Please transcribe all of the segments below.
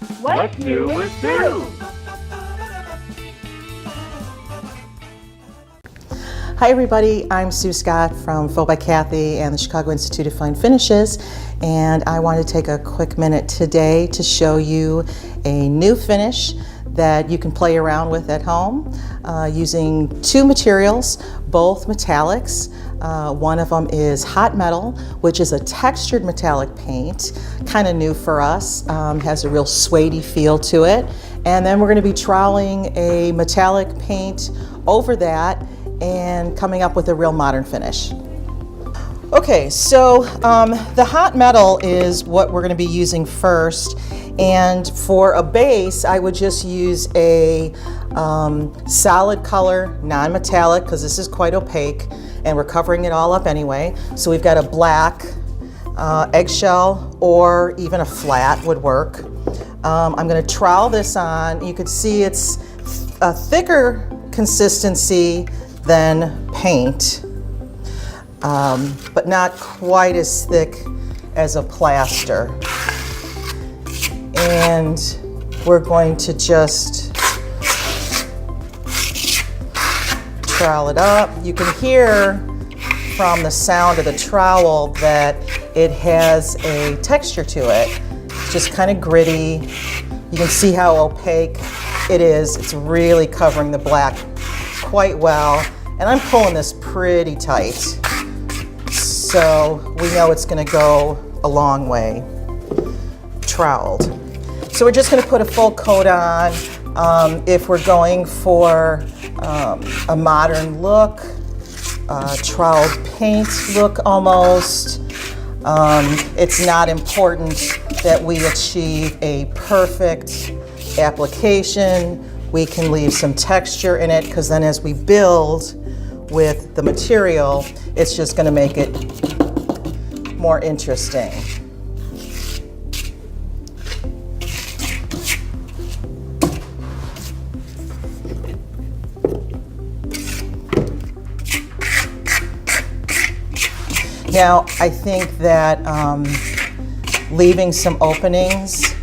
What's new with Sue? Hi everybody, I'm Sue Scott from FBK and the Chicago Institute of Fine Finishes, and I want to take a quick minute today to show you a new finish that you can play around with at home using two materials, both metallics. One of them is hot metal, which is a textured metallic paint, kind of new for us, has a real suede feel to it. And then we're going to be troweling a metallic paint over that and coming up with a real modern finish. Okay, so the hot metal is what we're going to be using first, and for a base I would just use a solid color, non-metallic, because this is quite opaque and we're covering it all up anyway. So we've got a black eggshell, or even a flat would work. I'm going to trowel this on. You could see it's a thicker consistency than paint, but not quite as thick as a plaster. And we're going to just trowel it up. You can hear from the sound of the trowel that it has a texture to it, just kind of gritty. You can see how opaque it is. It's really covering the black quite well, and I'm pulling this pretty tight, so we know it's going to go a long way troweled. So we're just going to put a full coat on. If we're going for a modern look, troweled paint look almost, it's not important that we achieve a perfect application. We can leave some texture in it, because then as we build with the material, it's just going to make it more interesting. Now, I think that leaving some openings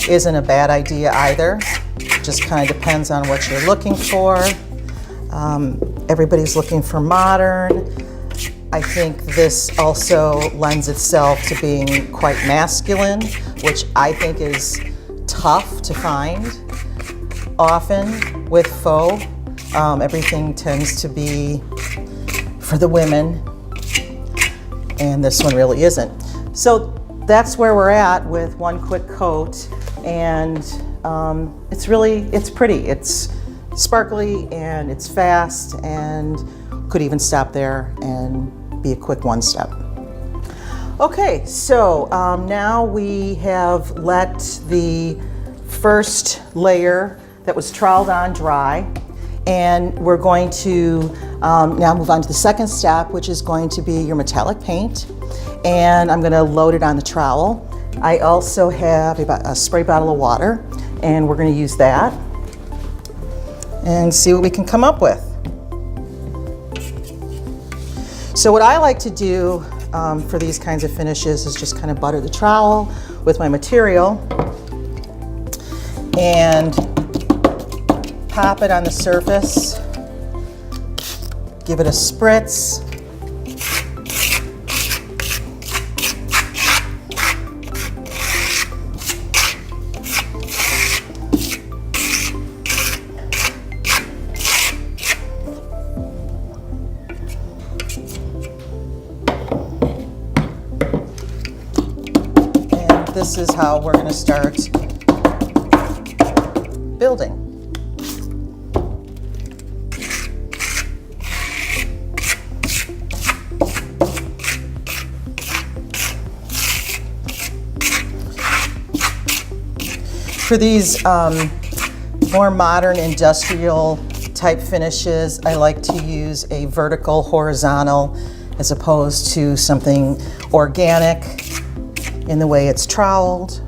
isn't a bad idea either. Just kind of depends on what you're looking for. Everybody's looking for modern. I think this also lends itself to being quite masculine, which I think is tough to find. Often with faux, everything tends to be for the women, and this one really isn't. So that's where we're at with one quick coat, and it's pretty. It's sparkly and it's fast, and could even stop there and be a quick one step. Okay, so now we have let the first layer that was troweled on dry, and we're going to now move on to the second step, which is going to be your metallic paint, and I'm going to load it on the trowel. I also have a spray bottle of water, and we're going to use that and see what we can come up with. So what I like to do for these kinds of finishes is just kind of butter the trowel with my material and pop it on the surface, give it a spritz, and this is how we're going to start building. For these more modern industrial type finishes, I like to use a vertical horizontal as opposed to something organic in the way it's troweled.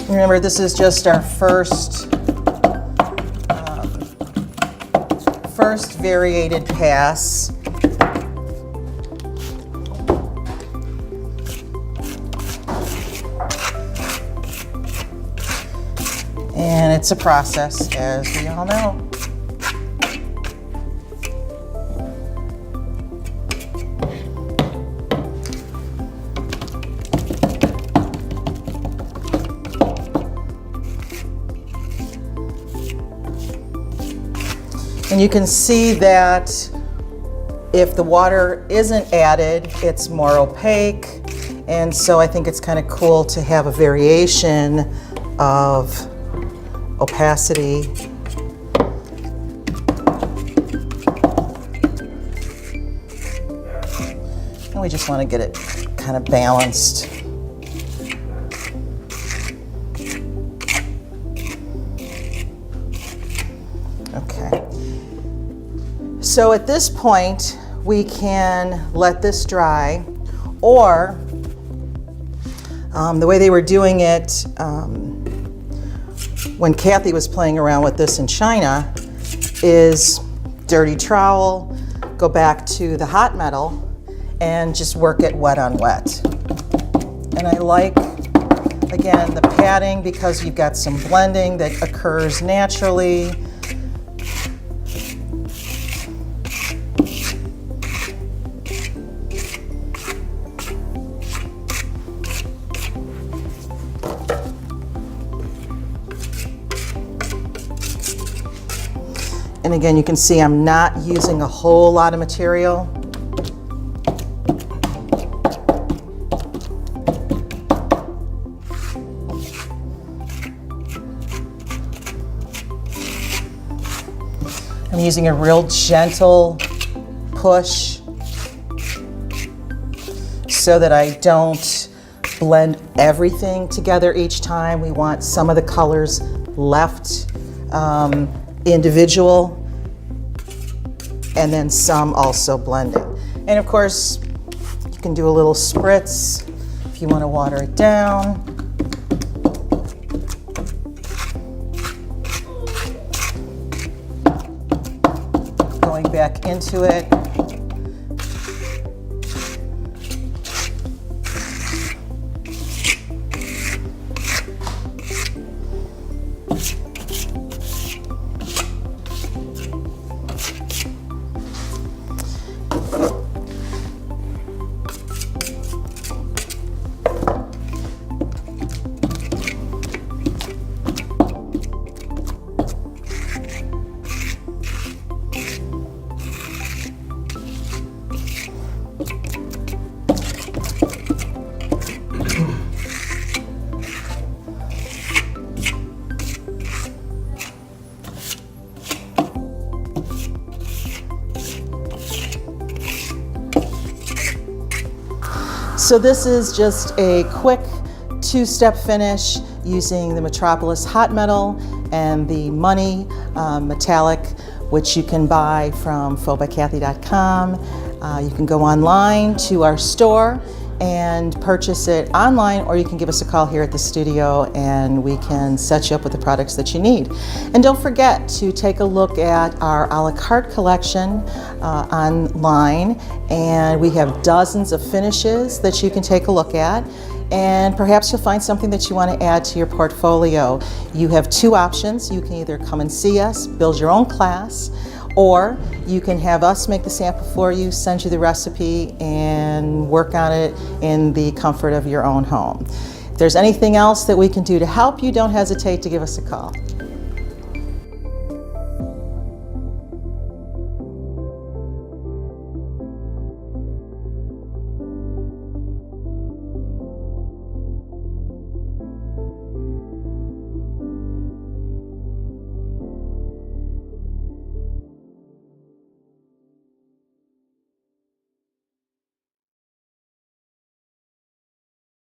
Remember, this is just our first variated pass. And it's a process, as we all know. And you can see that if the water isn't added, it's more opaque. And so I think it's kind of cool to have a variation of opacity. And we just want to get it kind of balanced. Okay. So at this point, we can let this dry, or the way they were doing it when Kathy was playing around with this in China is dirty trowel, go back to the hot metal, and just work it wet on wet. And I like, again, the padding because you've got some blending that occurs naturally. And again, you can see I'm not using a whole lot of material. I'm using a real gentle push so that I don't blend everything together each time. We want some of the colors left individual, and then some also blending. And of course, you can do a little spritz if you want to water it down. Going back into it. So this is just a quick two-step finish using the Metropolis hot metal and the Money metallic, which you can buy from FBK.com. You can go online to our store and purchase it online, or you can give us a call here at the studio and we can set you up with the products that you need. And don't forget to take a look at our A-La-Carte collection online, and we have dozens of finishes that you can take a look at, and perhaps you'll find something that you want to add to your portfolio. You have two options. You can either come and see us, build your own class, or you can have us make the sample for you, send you the recipe, and work on it in the comfort of your own home. If there's anything else that we can do to help you, don't hesitate to give us a call.